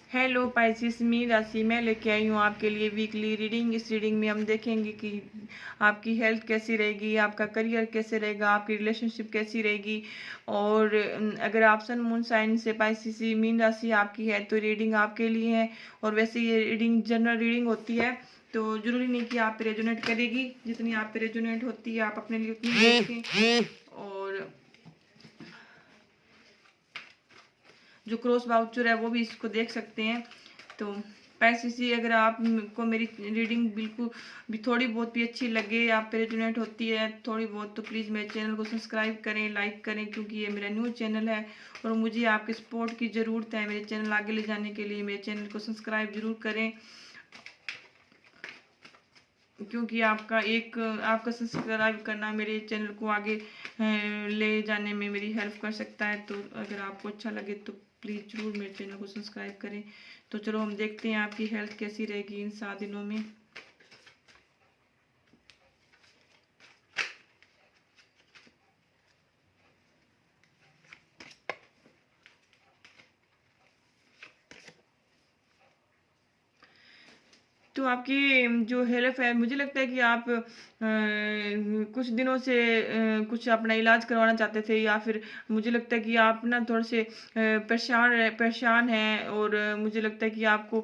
Hello Pisces, मी राशि मैं लेके आई हूँ आपके लिए वीकली रीडिंग। इस रीडिंग में हम देखेंगे कि आपकी हेल्थ कैसी रहेगी, आपका करियर कैसे रहेगा, आपकी रिलेशनशिप कैसी रहेगी। और अगर आप सन मून साइन से पाइसिस मीन राशि आपकी है तो रीडिंग आपके लिए है। और वैसे ये रीडिंग जनरल रीडिंग होती है, तो जरूरी नहीं कि आप पे रेजोनेट करेगी। जितनी आप पे रेजोनेट होती है आप अपने लिए उतनी देखें। और जो क्रॉस वाउचर है वो भी इसको देख सकते हैं। तो पैसे अगर आप को मेरी रीडिंग बिल्कुल भी थोड़ी बहुत भी अच्छी लगे, आप पे रेजोनेट होती है थोड़ी बहुत, तो प्लीज़ मेरे चैनल को सब्सक्राइब करें, लाइक करें, क्योंकि ये मेरा न्यू चैनल है और मुझे आपके सपोर्ट की ज़रूरत है। मेरे चैनल आगे ले जाने के लिए मेरे चैनल को सब्सक्राइब जरूर करें, क्योंकि आपका सब्सक्राइब करना मेरे चैनल को आगे ले जाने में मेरी हेल्प कर सकता है। तो अगर आपको अच्छा लगे तो प्लीज़ ज़रूर मेरे चैनल को सब्सक्राइब करें। तो चलो हम देखते हैं आपकी हेल्थ कैसी रहेगी इन 7 दिनों में। तो आपकी जो हेल्थ है, मुझे लगता है कि आप कुछ दिनों से कुछ अपना इलाज करवाना चाहते थे, या फिर मुझे लगता है कि आप ना थोड़े से परेशान हैं। और मुझे लगता है कि आपको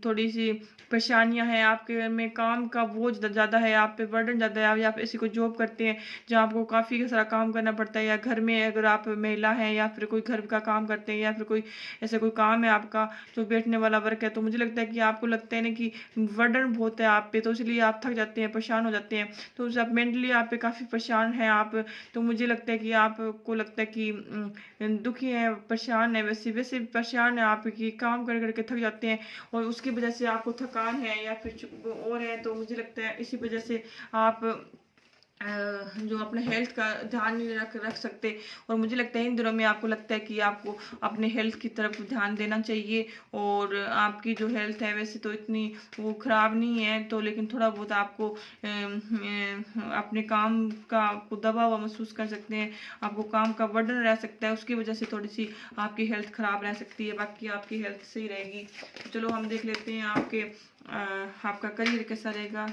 थोड़ी सी परेशानियां हैं, आपके में काम का बोझ ज़्यादा है, आप पे बर्डन ज़्यादा है। या आप ऐसी कोई जॉब करते हैं जहाँ आपको काफ़ी सारा काम करना पड़ता है, या घर में अगर आप महिला हैं या फिर कोई घर का काम करते हैं, या फिर कोई ऐसा कोई काम है आपका जो बैठने वाला वर्क है, तो मुझे लगता है कि आपको लगता है ना कि बर्डन बहुत है आप पे, तो इसलिए आप थक जाते हैं, परेशान हो जाते हैं। तो उस आप मेंटली आप पे काफ़ी परेशान हैं आप। तो मुझे लगता है कि आपको लगता है कि दुखी है, परेशान है, वैसे वैसे परेशान है आप कि काम कर करके थक जाते हैं, और उसकी वजह से आपको थकान है या फिर और है। तो मुझे लगता है इसी वजह से आप जो अपने हेल्थ का ध्यान नहीं रख सकते। और मुझे लगता है इन दिनों में आपको लगता है कि आपको अपने हेल्थ की तरफ ध्यान देना चाहिए। और आपकी जो हेल्थ है वैसे तो इतनी वो खराब नहीं है, तो लेकिन थोड़ा बहुत आपको अपने काम का आपको दबा हुआ महसूस कर सकते हैं, आपको काम का बर्डन रह सकता है, उसकी वजह से थोड़ी सी आपकी हेल्थ खराब रह सकती है। बाकी आपकी हेल्थ सही रहेगी। चलो हम देख लेते हैं आपका करियर कैसा रहेगा।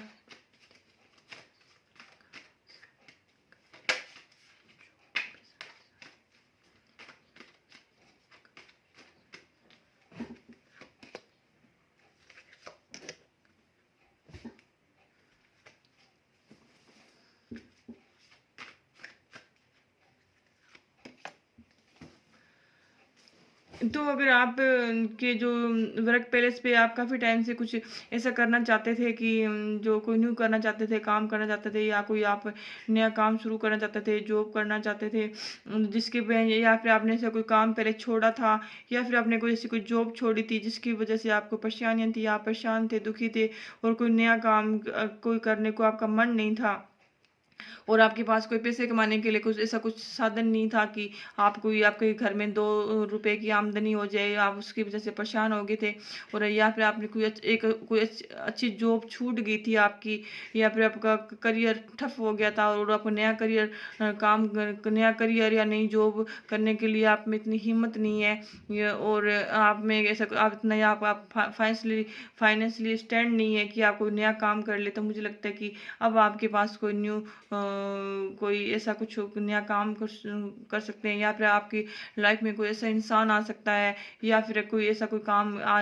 तो अगर आप के जो वर्क प्लेस पे आप काफ़ी टाइम से कुछ ऐसा करना चाहते थे कि जो कोई न्यू करना चाहते थे, काम करना चाहते थे, या कोई आप नया काम शुरू करना चाहते थे, जॉब करना चाहते थे, जिसके या फिर आपने ऐसा कोई काम पहले छोड़ा था, या फिर आपने कोई ऐसी कोई जॉब छोड़ी थी जिसकी वजह से आपको परेशानियां थी, आप परेशान थे, दुखी थे, और कोई नया काम कोई करने को आपका मन नहीं था, और आपके पास कोई पैसे कमाने के लिए कुछ ऐसा कुछ साधन नहीं था कि आप कोई आपके घर में 2 रुपए की आमदनी हो जाए, आप उसकी वजह से परेशान हो गए थे। और या फिर आपने कोई अच्छी जॉब छूट गई थी आपकी, या फिर आपका करियर ठप हो गया था और आपको नया करियर या नई जॉब करने के लिए आप में इतनी हिम्मत नहीं है, और आप में ऐसा आप इतना आप फाइनेंशियली स्टैंड नहीं है कि आप कोई नया काम कर ले। तो मुझे लगता है कि अब आपके पास कोई ऐसा कुछ नया काम कर सकते हैं, या फिर आपकी लाइफ में कोई ऐसा इंसान आ सकता है, या फिर कोई ऐसा कोई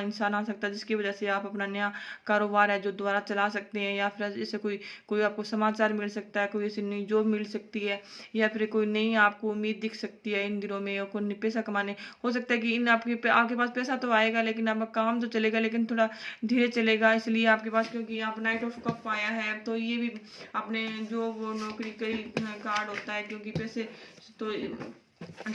इंसान आ सकता है जिसकी वजह से आप अपना नया कारोबार है जो दोबारा चला सकते हैं, या फिर ऐसे कोई कोई आपको समाचार मिल सकता है, कोई ऐसी नई जॉब मिल सकती है, या फिर कोई नई आपको उम्मीद दिख सकती है इन दिनों में, और कोई पैसा कमाने हो सकता है कि आपके पास पैसा तो आएगा, लेकिन आपका काम तो चलेगा लेकिन थोड़ा धीरे चलेगा। इसलिए आपके पास, क्योंकि आप नाइट ऑफ कप आया है, तो ये भी आपने जो वो नौकरी कई कार्ड होता है, क्योंकि पैसे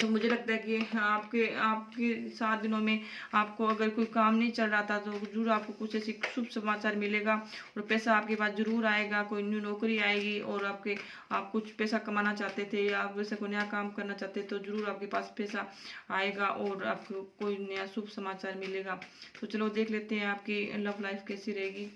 तो मुझे लगता है कि आपके आपके 7 दिनों में आपको अगर कोई काम नहीं चल रहा था तो जरूर आपको कुछ ऐसी शुभ समाचार मिलेगा, और पैसा आपके पास जरूर आएगा, कोई न्यू नौकरी आएगी, और आप कुछ पैसा कमाना चाहते थे या आप वैसे कोई नया काम करना चाहते तो जरूर आपके पास पैसा आएगा और आपको कोई नया शुभ समाचार मिलेगा। तो चलो देख लेते हैं आपकी लव लाइफ कैसी रहेगी।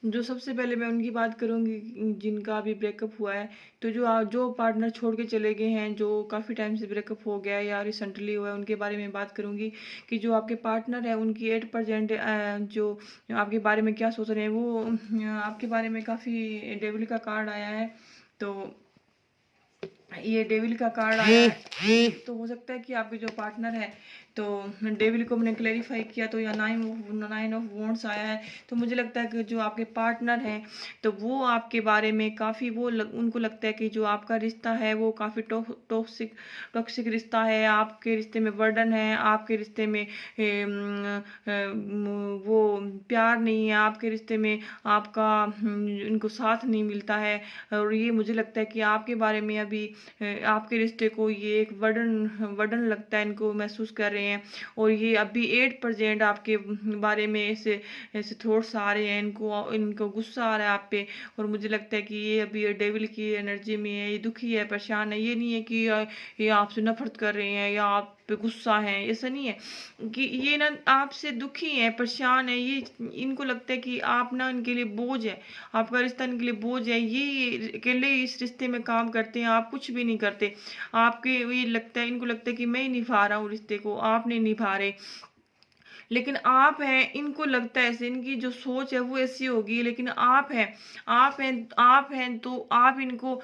जो सबसे पहले मैं उनकी बात करूँगी जिनका अभी ब्रेकअप हुआ है। तो जो पार्टनर छोड़ के चले गए हैं, जो काफ़ी टाइम से ब्रेकअप हो गया है या रिसेंटली हुआ है, उनके बारे में बात करूँगी कि जो आपके पार्टनर है उनकी 8% जो आपके बारे में क्या सोच रहे हैं, वो आपके बारे में काफ़ी डेविल का कार्ड आया है। तो ये डेविल का कार्ड आया है, तो हो सकता है कि आपके जो पार्टनर है, तो डेविल को मैंने क्लेरिफाई किया तो या नाइन ऑफ वॉन्ड्स आया है। तो मुझे लगता है कि जो आपके पार्टनर हैं, तो वो आपके बारे में काफ़ी उनको लगता है कि जो आपका रिश्ता है वो काफ़ी टॉक्सिक रिश्ता है, आपके रिश्ते में बर्डन है, आपके रिश्ते में वो प्यार नहीं है, आपके रिश्ते में आपका इनको साथ नहीं मिलता है। और ये मुझे लगता है कि आपके बारे में अभी आपके रिश्ते को ये एक वर्डन लगता है, इनको महसूस कर रहे हैं। और ये अभी 8% आपके बारे में ऐसे ऐसे थॉट्स आ रहे हैं, इनको इनको गुस्सा आ रहा है आप पे। और मुझे लगता है कि ये अभी डेविल की एनर्जी में है, ये दुखी है, परेशान है। ये नहीं है कि ये आपसे नफरत कर रहे हैं या आप पे गुस्सा है, ऐसा नहीं है कि ये ना आपसे दुखी है, परेशान है। ये इनको लगता है कि आप ना इनके लिए बोझ है, आपका रिश्ता इनके लिए बोझ है। ये अकेले इस रिश्ते में काम करते हैं, आप कुछ भी नहीं करते। आपके ये लगता है, इनको लगता है कि मैं ही निभा रहा हूँ रिश्ते को, आप नहीं निभा रहे। लेकिन आप हैं, इनको लगता है ऐसे, इनकी जो सोच है वो ऐसी होगी। लेकिन आप हैं तो आप इनको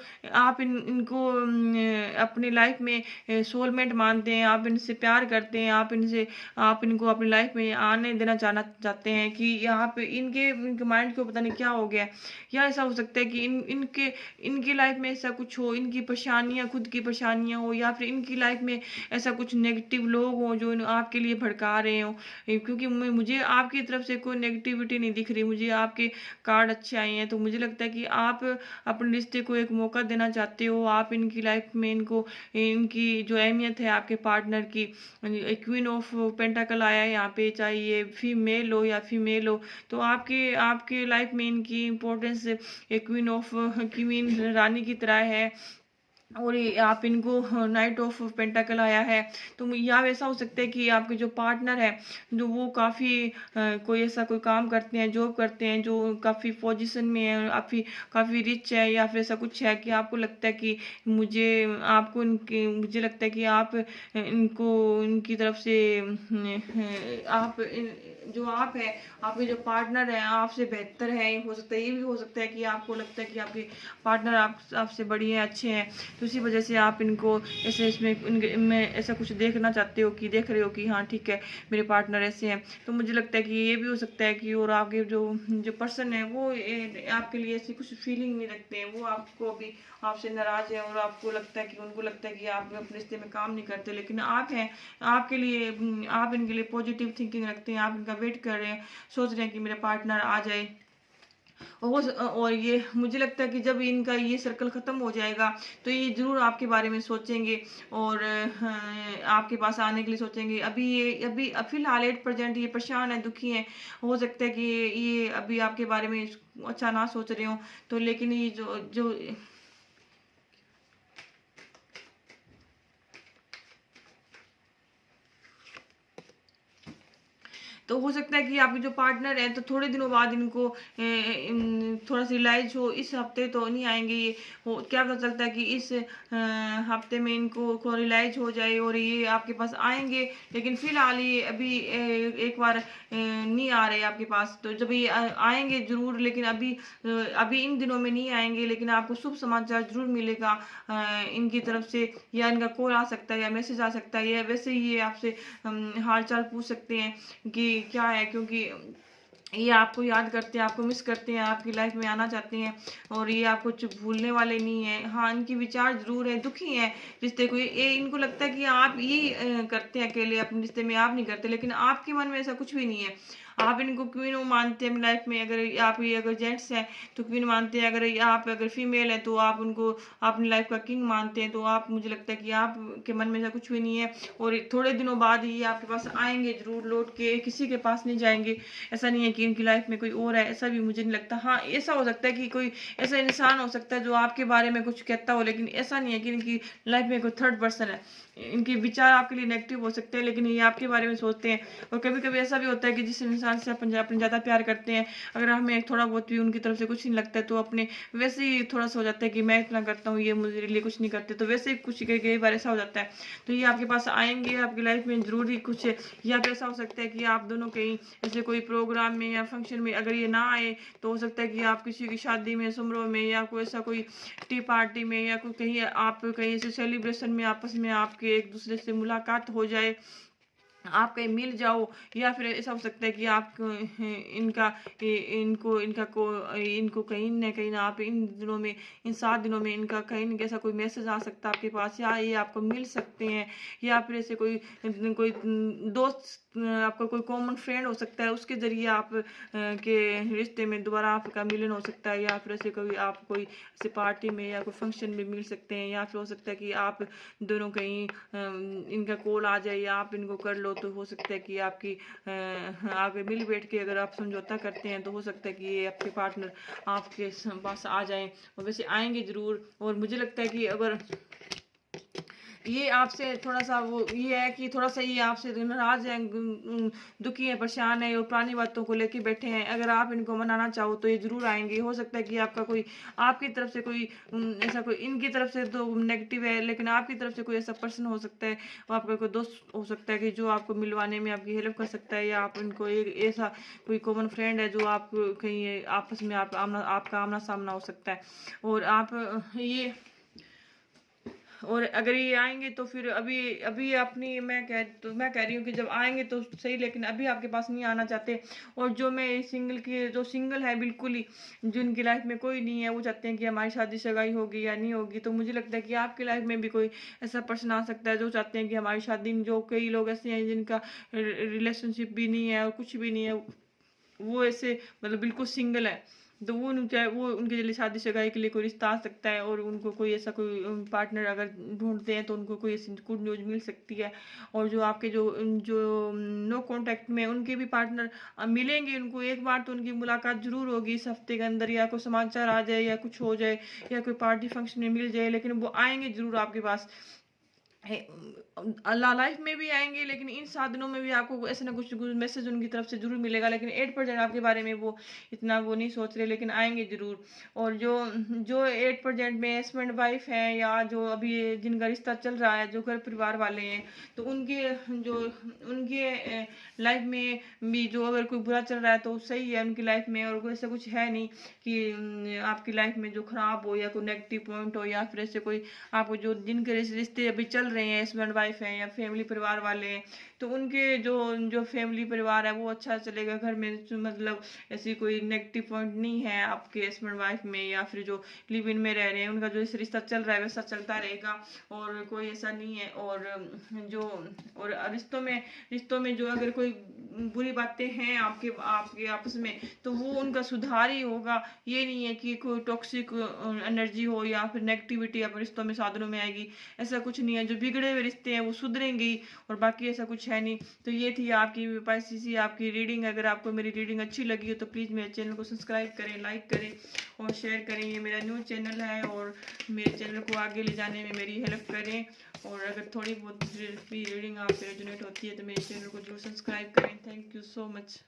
अपनी लाइफ में सोलमेट मानते हैं, आप इनसे प्यार करते हैं, आप इनको अपनी लाइफ में आने देना चाहते हैं कि यहाँ पे इनके माइंड को पता नहीं क्या हो गया है। या ऐसा हो सकता है कि इनकी लाइफ में ऐसा कुछ हो, इनकी परेशानियां, खुद की परेशानियां हो, या फिर इनकी लाइफ में ऐसा कुछ नेगेटिव लोग हों जो आपके लिए भड़का रहे हो। क्योंकि मुझे आपकी तरफ से कोई नेगेटिविटी नहीं दिख रही, मुझे आपके कार्ड अच्छे आए हैं। तो मुझे लगता है कि आप अपने रिश्ते को एक मौका देना चाहते हो, आप इनकी लाइफ में इनकी जो अहमियत है आपके पार्टनर की। क्वीन ऑफ पेंटाकल आया है यहाँ पे, चाहे ये फीमेल हो या फीमेल हो, तो आपके आपके लाइफ में इनकी इम्पोर्टेंस क्वीन रानी की तरह है। और ये आप इनको नाइट ऑफ पेंटाकल आया है। तो या ऐसा हो सकता है कि आपके जो पार्टनर है, जो वो काफ़ी कोई ऐसा कोई काम करते हैं, जॉब करते हैं, जो काफ़ी पोजीशन में है, काफ़ी काफ़ी रिच है, या फिर ऐसा कुछ है कि आपको लगता है कि मुझे लगता है कि आप इनको इनकी तरफ से जो आप है, आपके जो पार्टनर है आपसे बेहतर है। हो सकता है, ये भी हो सकता है कि आपको लगता है कि आपके पार्टनर आपसे बढ़िया अच्छे हैं, तो इसी वजह से आप इनको ऐसे इनमें ऐसा कुछ देखना चाहते हो, कि देख रहे हो कि हाँ ठीक है मेरे पार्टनर ऐसे हैं। तो मुझे लगता है कि ये भी हो सकता है कि और आपके जो जो पर्सन है वो आपके लिए ऐसी कुछ फीलिंग नहीं रखते हैं, वो आपको अभी आपसे नाराज है। और आपको लगता है कि उनको लगता है कि आप अपने रिश्ते में काम नहीं करते, लेकिन आप हैं, आपके लिए आप इनके लिए पॉजिटिव थिंकिंग रखते हैं, आप इनका वेट कर रहे हैं, सोच रहे हैं कि मेरा पार्टनर आ जाए। और ये मुझे लगता है कि जब इनका ये सर्कल ख़त्म हो जाएगा, तो ये ज़रूर आपके बारे में सोचेंगे और आपके पास आने के लिए सोचेंगे। अभी फ़िलहाल 8% ये परेशान है, दुखी हैं। हो सकता है कि ये अभी आपके बारे में अच्छा ना सोच रहे हों, तो लेकिन ये जो जो तो हो सकता है कि आपके जो पार्टनर है, तो थोड़े दिनों बाद इनको थोड़ा सा रियलाइज हो। इस हफ्ते तो नहीं आएंगे ये, क्या पता चलता है कि इस हफ्ते में इनको रियलाइज हो जाए और ये आपके पास आएंगे। लेकिन फिलहाल ये अभी एक बार नहीं आ रहे आपके पास। तो जब ये आएंगे जरूर, लेकिन अभी इन दिनों में नहीं आएंगे, लेकिन आपको शुभ समाचार जरूर मिलेगा इनकी तरफ से। या इनका कॉल आ सकता है, या मैसेज आ सकता है, या वैसे ही ये आपसे हाल चाल पूछ सकते हैं कि क्या है। क्योंकि ये आपको याद करते हैं, आपको मिस करते हैं, आपकी लाइफ में आना चाहते हैं, और ये आपको कुछ भूलने वाले नहीं है। हाँ, इनकी विचार जरूर है, दुखी हैं रिश्ते को। ये इनको लगता है कि आप ही करते हैं अकेले अपने रिश्ते में, आप नहीं करते। लेकिन आपके मन में ऐसा कुछ भी नहीं है। आप इनको क्वीन मानते हैं अपनी लाइफ में। अगर आप ये अगर जेंट्स हैं तो क्वीन मानते हैं, अगर फीमेल है तो आप उनको अपनी लाइफ का किंग मानते हैं। तो आप, मुझे लगता है कि आपके मन में ऐसा कुछ भी नहीं है। और थोड़े दिनों बाद ही आपके पास आएंगे जरूर लौट के, किसी के पास नहीं जाएंगे। ऐसा नहीं है कि इनकी लाइफ में कोई और है, ऐसा भी मुझे नहीं लगता। हाँ, ऐसा हो सकता है कि कोई ऐसा इंसान हो सकता है जो आपके बारे में कुछ कहता हो, लेकिन ऐसा नहीं है कि इनकी लाइफ में कोई थर्ड पर्सन है। इनके विचार आपके लिए नेगेटिव हो सकते हैं, लेकिन ये आपके बारे में सोचते हैं। और कभी कभी ऐसा भी होता है कि जिस इंसान इंसान से अपन अपने ज़्यादा प्यार करते हैं, अगर हमें थोड़ा बहुत भी उनकी तरफ से कुछ नहीं लगता है तो अपने वैसे ही थोड़ा सा हो जाता है कि मैं इतना करता हूँ, ये मेरे लिए कुछ नहीं करते, तो वैसे ही कुछ कई कई बार ऐसा हो जाता है। तो ये आपके पास आएंगे, आपकी लाइफ में ज़रूर ही कुछ, या फिर ऐसा हो सकता है कि आप दोनों कहीं ऐसे कोई प्रोग्राम में या फंक्शन में अगर ये ना आए तो हो सकता है कि आप किसी की शादी में, समारोह में, या कोई ऐसा कोई टी पार्टी में, या कोई कहीं आप कहीं ऐसे सेलिब्रेशन में आपस में आपके एक दूसरे से मुलाकात हो जाए, आप कहीं मिल जाओ, या फिर ऐसा हो सकता है कि आप इनका इनको इनका को इनको कहीं ना कहीं ना आप इन दिनों में, इन 7 दिनों में इनका कहीं ना कैसा कोई मैसेज आ सकता है आपके पास, या ये आपको मिल सकते हैं, या फिर ऐसे कोई कोई दोस्त, आपका कोई कॉमन फ्रेंड हो सकता है, उसके जरिए आप के रिश्ते में दोबारा आपका मिलन हो सकता है, या फिर ऐसे कोई आप कोई ऐसे पार्टी में या कोई फंक्शन में मिल सकते हैं, या फिर हो सकता है कि आप दोनों कहीं इनका कॉल आ जाए या आप इनको कर लो, तो हो सकता है कि आपकी आगे मिल बैठ के अगर आप समझौता करते हैं तो हो सकता है कि ये आपके पार्टनर आपके पास आ जाएं, और वैसे आएंगे ज़रूर। और मुझे लगता है कि अगर ये आपसे थोड़ा सा वो ये है कि थोड़ा सा ये आपसे नाराज है, दुखी है, परेशान है, और पुरानी बातों को लेके बैठे हैं, अगर आप इनको मनाना चाहो तो ये जरूर आएंगे। हो सकता है कि आपका कोई, आपकी तरफ से कोई ऐसा कोई, इनकी तरफ से तो नेगेटिव है, लेकिन आपकी तरफ से कोई ऐसा पर्सन हो सकता है, वो आपका कोई दोस्त हो सकता है कि जो आपको मिलवाने में आपकी हेल्प कर सकता है, या आप इनको एक ऐसा कोई कॉमन फ्रेंड है जो आप कहीं आपस में आपका आमना सामना हो सकता है। और आप ये, और अगर ये आएंगे तो फिर अभी अभी अपनी मैं कह रही हूँ कि जब आएंगे तो सही, लेकिन अभी आपके पास नहीं आना चाहते। और जो मैं सिंगल की, जो सिंगल है बिल्कुल ही, जिनकी लाइफ में कोई नहीं है, वो चाहते हैं कि हमारी शादी सगाई होगी या नहीं होगी, तो मुझे लगता है कि आपकी लाइफ में भी कोई ऐसा पर्सन आ सकता है जो चाहते हैं कि हमारी शादी, जो कई लोग ऐसे हैं जिनका रिलेशनशिप भी नहीं है और कुछ भी नहीं है, वो ऐसे मतलब बिल्कुल सिंगल है, तो वो चाहे वो उनके लिए शादी सगाई के लिए कोई रिश्ता आ सकता है, और उनको कोई ऐसा कोई पार्टनर अगर ढूंढते हैं तो उनको कोई ऐसी गुड न्यूज मिल सकती है। और जो आपके जो जो नो कांटेक्ट में उनके भी पार्टनर मिलेंगे, उनको एक बार तो उनकी मुलाकात जरूर होगी इस हफ्ते के अंदर, या कोई समाचार आ जाए या कुछ हो जाए, या कोई पार्टी फंक्शन में मिल जाए, लेकिन वो आएंगे जरूर आपके पास। अल्लाह लाइफ में भी आएंगे, लेकिन इन 7 दिनों में भी आपको ऐसे ना कुछ मैसेज उनकी तरफ से जरूर मिलेगा, लेकिन 8% आपके बारे में वो इतना वो नहीं सोच रहे, लेकिन आएंगे जरूर। और जो जो 8% में हस्बैंड वाइफ है, या जो अभी जिनका रिश्ता चल रहा है, जो घर परिवार वाले हैं, तो उनके जो उनके लाइफ में भी जो अगर कोई बुरा चल रहा है तो सही है उनकी लाइफ में, और कोई ऐसा कुछ है नहीं कि आपकी लाइफ में जो खराब हो या कोई नेगेटिव पॉइंट हो, या फिर ऐसे कोई आपको जो जिनके रिश्ते अभी चल रहे हैं, हस्बैंड वाइफ हैं या फैमिली परिवार वाले हैं, तो उनके जो जो फैमिली परिवार है वो अच्छा चलेगा, घर में मतलब ऐसी कोई नेगेटिव पॉइंट नहीं है आपके हस्बैंड वाइफ में, या फिर जो लिव इन में रह रहे हैं उनका जो रिश्ता चल रहा है वैसा चलता रहेगा, और कोई ऐसा नहीं है। और जो और रिश्तों में जो अगर कोई बुरी बातें हैं आपके आपके आपस में, तो वो उनका सुधार ही होगा। ये नहीं है कि कोई टॉक्सिक एनर्जी हो या फिर नेगेटिविटी अपने रिश्तों में साधनों में आएगी, ऐसा कुछ नहीं है। जो बिगड़े हुए रिश्ते हैं वो सुधरेंगे ही, और बाकी ऐसा कुछ है नहीं। तो ये थी आपकी पाइसेस आपकी रीडिंग। अगर आपको मेरी रीडिंग अच्छी लगी हो तो प्लीज़ मेरे चैनल को सब्सक्राइब करें, लाइक करें और शेयर करें। ये मेरा न्यू चैनल है, और मेरे चैनल को आगे ले जाने में मेरी हेल्प करें। और अगर थोड़ी बहुत भी रीडिंग आप पे रेजोनेट होती है तो मेरे चैनल को जरूर सब्सक्राइब करें। Thank you so much.